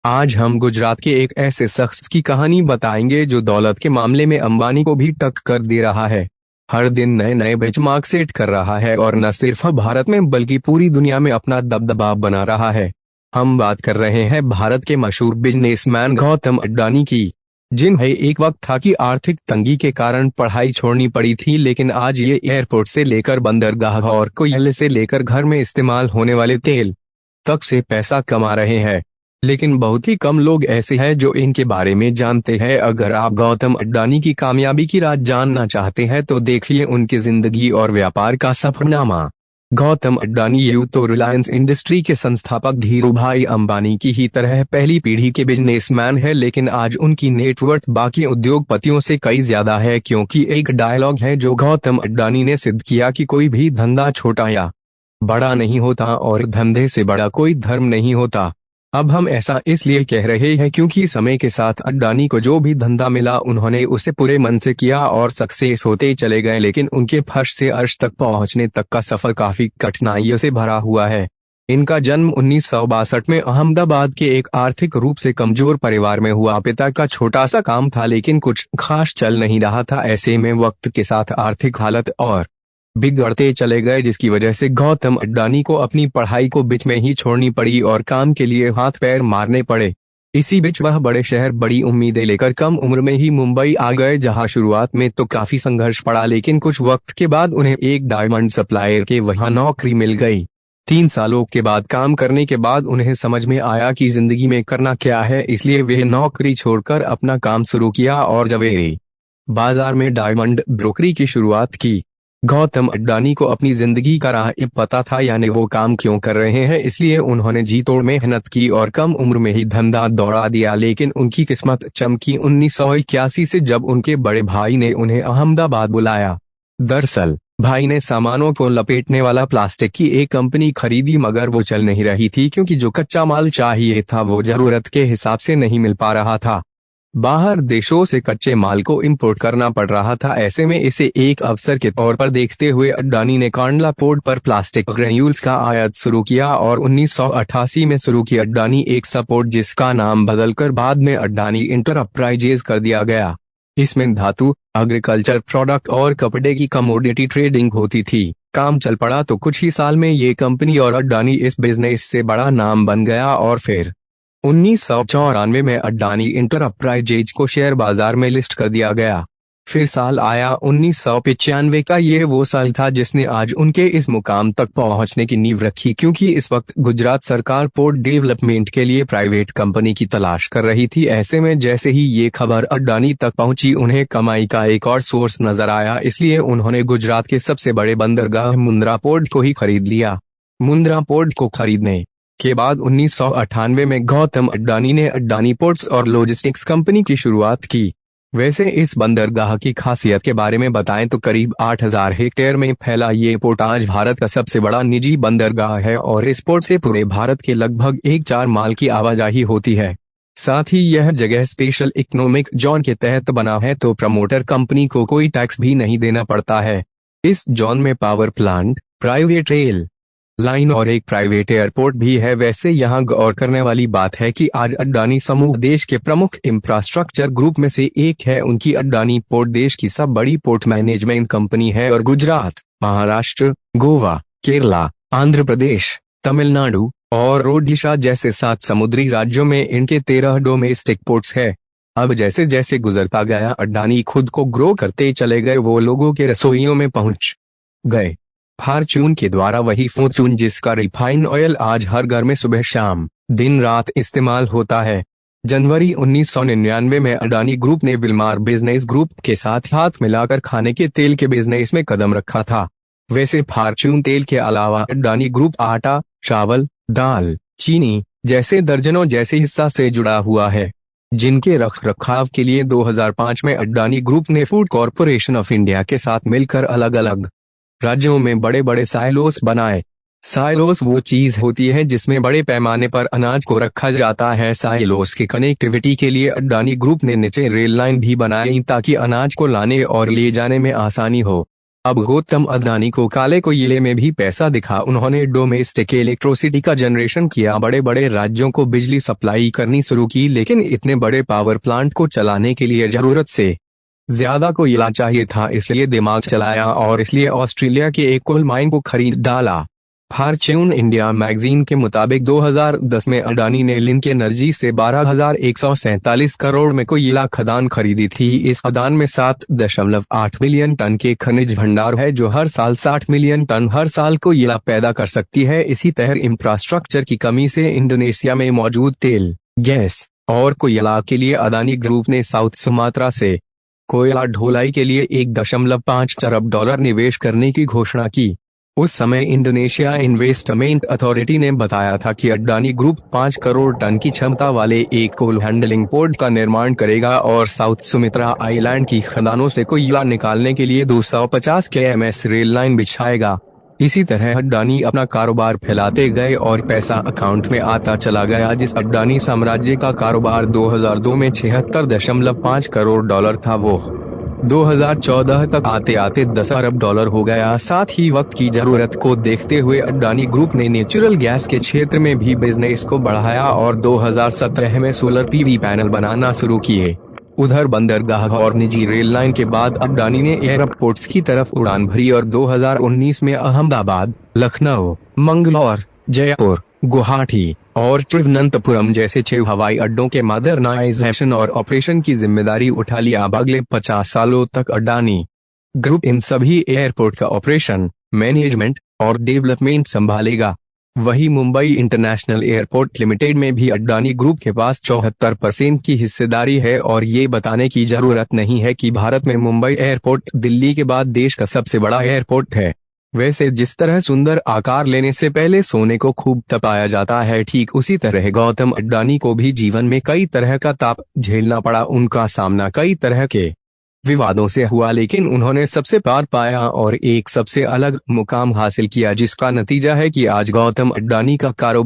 आज हम गुजरात के एक ऐसे शख्स की कहानी बताएंगे जो दौलत के मामले में अंबानी को भी टक्कर दे रहा है। हर दिन नए नए बेंचमार्क सेट कर रहा है और न सिर्फ भारत में बल्कि पूरी दुनिया में अपना दबदबा बना रहा है। हम बात कर रहे हैं भारत के मशहूर बिजनेसमैन गौतम अडानी की, जिन्हें एक वक्त था कि आर्थिक तंगी के कारण पढ़ाई छोड़नी पड़ी थी, लेकिन आज ये एयरपोर्ट से लेकर बंदरगाह और कोयले से लेकर घर में इस्तेमाल होने वाले तेल तक से पैसा कमा रहे हैं। लेकिन बहुत ही कम लोग ऐसे हैं जो इनके बारे में जानते हैं। अगर आप गौतम अडानी की कामयाबी की राज जानना चाहते हैं तो देखिए उनकी जिंदगी और व्यापार का सफरनामा। गौतम अडानी यूं तो रिलायंस इंडस्ट्री के संस्थापक धीरूभाई अंबानी की ही तरह पहली पीढ़ी के बिजनेसमैन है, लेकिन आज उनकी नेटवर्थ बाकी उद्योगपतियों से कई ज्यादा है, क्योंकि एक डायलॉग है जो गौतम अडानी ने सिद्ध किया कि कोई भी धंधा छोटा या बड़ा नहीं होता और धंधे से बड़ा कोई धर्म नहीं होता। अब हम ऐसा इसलिए कह रहे हैं क्योंकि समय के साथ अडानी को जो भी धंधा मिला उन्होंने उसे पूरे मन से किया और सक्सेस होते चले गए, लेकिन उनके फर्श से अर्श तक पहुंचने तक का सफर काफी कठिनाइयों से भरा हुआ है। इनका जन्म 1962 में अहमदाबाद के एक आर्थिक रूप से कमजोर परिवार में हुआ। पिता का छोटा सा काम था लेकिन कुछ खास चल नहीं रहा था। ऐसे में वक्त के साथ आर्थिक हालत और बिगड़ते चले गए, जिसकी वजह से गौतम अडानी को अपनी पढ़ाई को बीच में ही छोड़नी पड़ी और काम के लिए हाथ पैर मारने पड़े। इसी बीच वह बड़े शहर बड़ी उम्मीदें लेकर कम उम्र में ही मुंबई आ गए, जहां शुरुआत में तो काफी संघर्ष पड़ा, लेकिन कुछ वक्त के बाद उन्हें एक डायमंड सप्लायर के वहां नौकरी मिल गई। 3 सालों के बाद काम करने के बाद उन्हें समझ में आया कि जिंदगी में करना क्या है, इसलिए वे नौकरी छोड़कर अपना काम शुरू किया और जवेरी बाजार में डायमंड ब्रोकरी की शुरुआत की। गौतम अडानी को अपनी जिंदगी का राह पता था, यानी वो काम क्यों कर रहे हैं, इसलिए उन्होंने जी तोड़ मेहनत की और कम उम्र में ही धंधा दौड़ा दिया। लेकिन उनकी किस्मत चमकी 1981 से, जब उनके बड़े भाई ने उन्हें अहमदाबाद बुलाया। दरअसल भाई ने सामानों को लपेटने वाला प्लास्टिक की एक कंपनी खरीदी, मगर वो चल नहीं रही थी क्योंकि जो कच्चा माल चाहिए था वो जरूरत के हिसाब से नहीं मिल पा रहा था। बाहर देशों से कच्चे माल को इंपोर्ट करना पड़ रहा था। ऐसे में इसे एक अवसर के तौर पर देखते हुए अडानी ने कांडला पोर्ट पर प्लास्टिक ग्रेन्यूल्स का आयात शुरू किया और 1988 में शुरू की अडानी एक सपोर्ट, जिसका नाम बदलकर बाद में अडानी इंटरप्राइजेज कर दिया गया। इसमें धातु, एग्रीकल्चर प्रोडक्ट और कपड़े की कमोडिटी ट्रेडिंग होती थी। काम चल पड़ा तो कुछ ही साल में ये कंपनी और अडानी इस बिजनेस से बड़ा नाम बन गया और फिर 1994 में अडानी इंटरप्राइजेज को शेयर बाजार में लिस्ट कर दिया गया। फिर साल आया 1995 का। ये वो साल था जिसने आज उनके इस मुकाम तक पहुंचने की नींव रखी, क्योंकि इस वक्त गुजरात सरकार पोर्ट डेवलपमेंट के लिए प्राइवेट कंपनी की तलाश कर रही थी। ऐसे में जैसे ही ये खबर अडानी तक पहुंची, उन्हें कमाई का एक और सोर्स नजर आया, इसलिए उन्होंने गुजरात के सबसे बड़े बंदरगाह मुंद्रा पोर्ट को ही खरीद लिया। मुंद्रा पोर्ट को खरीदने के बाद 1998 में गौतम अडानी ने अडानी पोर्ट्स और लॉजिस्टिक्स कंपनी की शुरुआत की। वैसे इस बंदरगाह की खासियत के बारे में बताएं तो करीब 8000 हेक्टेयर में फैला ये पोर्ट आज भारत का सबसे बड़ा निजी बंदरगाह है और इस पोर्ट से पूरे भारत के लगभग 1/4 माल की आवाजाही होती है। साथ ही यह जगह स्पेशल इकोनॉमिक जोन के तहत बना है, तो प्रमोटर कंपनी को कोई टैक्स भी नहीं देना पड़ता है। इस जोन में power plant, private rail line और एक प्राइवेट एयरपोर्ट भी है। वैसे यहाँ गौर करने वाली बात है कि आज अडानी समूह देश के प्रमुख इंफ्रास्ट्रक्चर ग्रुप में से एक है। उनकी अडानी पोर्ट देश की सब बड़ी पोर्ट मैनेजमेंट कंपनी है और गुजरात, महाराष्ट्र, गोवा, केरला, आंध्र प्रदेश, तमिलनाडु और ओडिशा जैसे 7 समुद्री राज्यों में इनके 13 डोमेस्टिक पोर्ट्स है। अब जैसे जैसे गुजरता गया अडानी खुद को ग्रो करते चले गए। वो लोगों के रसोइयों में पहुंच गए। फॉर्च्यून के द्वारा वही फॉर्च्यून जिसका रिफाइंड ऑयल आज हर घर में सुबह शाम दिन रात इस्तेमाल होता है। जनवरी 1999 में अडानी ग्रुप ने विल्मार बिजनेस ग्रुप के साथ हाथ मिलाकर खाने के तेल के बिजनेस में कदम रखा था। वैसे फॉर्च्यून तेल के अलावा अडानी ग्रुप आटा, चावल, दाल, चीनी जैसे दर्जनों जैसे हिस्सा से जुड़ा हुआ है, जिनके रख रखाव के लिए 2005 में अडानी ग्रुप ने फूड कॉरपोरेशन ऑफ इंडिया के साथ मिलकर अलग अलग राज्यों में बड़े बड़े साइलोस बनाए। साइलोस वो चीज होती है जिसमें बड़े पैमाने पर अनाज को रखा जाता है। साइलोस की कनेक्टिविटी के लिए अडानी ग्रुप ने नीचे रेल लाइन भी बनाई ताकि अनाज को लाने और ले जाने में आसानी हो। अब गौतम अडानी को काले कोयले में भी पैसा दिखा। उन्होंने डोमेस्टिक इलेक्ट्रिसिटी का जनरेशन किया, बड़े बड़े राज्यों को बिजली सप्लाई करनी शुरू की, लेकिन इतने बड़े पावर प्लांट को चलाने के लिए जरूरत से ज्यादा कोयला चाहिए था, इसलिए दिमाग चलाया और इसलिए ऑस्ट्रेलिया के एक कोल माइन को खरीद डाला। फॉर्च्यून इंडिया मैगजीन के मुताबिक 2010 में अडानी ने लिंक एनर्जी से 12,147 करोड़ में कोयला खदान खरीदी थी। इस खदान में 7.8 मिलियन टन के खनिज भंडार है, जो हर साल 60 मिलियन टन हर साल कोयला पैदा कर सकती है। इसी तरह इंफ्रास्ट्रक्चर की कमी से इंडोनेशिया में मौजूद तेल, गैस और कोयला के लिए अडानी ग्रुप ने साउथ सुमात्रा से कोयला ढुलाई के लिए $1.5 अरब निवेश करने की घोषणा की। उस समय इंडोनेशिया इन्वेस्टमेंट अथॉरिटी ने बताया था कि अडानी ग्रुप 5 करोड़ टन की क्षमता वाले एक कोल हैंडलिंग पोर्ट का निर्माण करेगा और साउथ सुमात्रा आइलैंड की खदानों से कोयला निकालने के लिए 250 km रेल लाइन बिछाएगा। इसी तरह अडानी अपना कारोबार फैलाते गए और पैसा अकाउंट में आता चला गया। जिस अडानी साम्राज्य का कारोबार 2002 में $76.5 करोड़ था, वो 2014 तक आते आते $10 अरब हो गया। साथ ही वक्त की जरूरत को देखते हुए अडानी ग्रुप ने नेचुरल गैस के क्षेत्र में भी बिजनेस को बढ़ाया और 2017 में सोलर पीवी पैनल बनाना शुरू किए। उधर बंदरगाह और निजी रेल लाइन के बाद अडानी ने एयरपोर्ट्स की तरफ उड़ान भरी और 2019 में अहमदाबाद, लखनऊ, मंगलौर, जयपुर, गुवाहाटी और तिरुवनंतपुरम जैसे 6 हवाई अड्डों के मॉडर्नाइजेशन और ऑपरेशन की जिम्मेदारी उठा लिया। अब अगले 50 सालों तक अडानी ग्रुप इन सभी एयरपोर्ट का ऑपरेशन, मैनेजमेंट और डेवलपमेंट संभालेगा। वही मुंबई इंटरनेशनल एयरपोर्ट लिमिटेड में भी अडानी ग्रुप के पास 74% की हिस्सेदारी है और ये बताने की जरूरत नहीं है कि भारत में मुंबई एयरपोर्ट दिल्ली के बाद देश का सबसे बड़ा एयरपोर्ट है। वैसे जिस तरह सुंदर आकार लेने से पहले सोने को खूब तपाया जाता है, ठीक उसी तरह गौतम अडानी को भी जीवन में कई तरह का ताप झेलना पड़ा। उनका सामना कई तरह के विवादों से हुआ, लेकिन उन्होंने सबसे पार पाया और एक सबसे अलग मुकाम हासिल किया, जिसका नतीजा है कि आज गौतम अडानी का कारोबार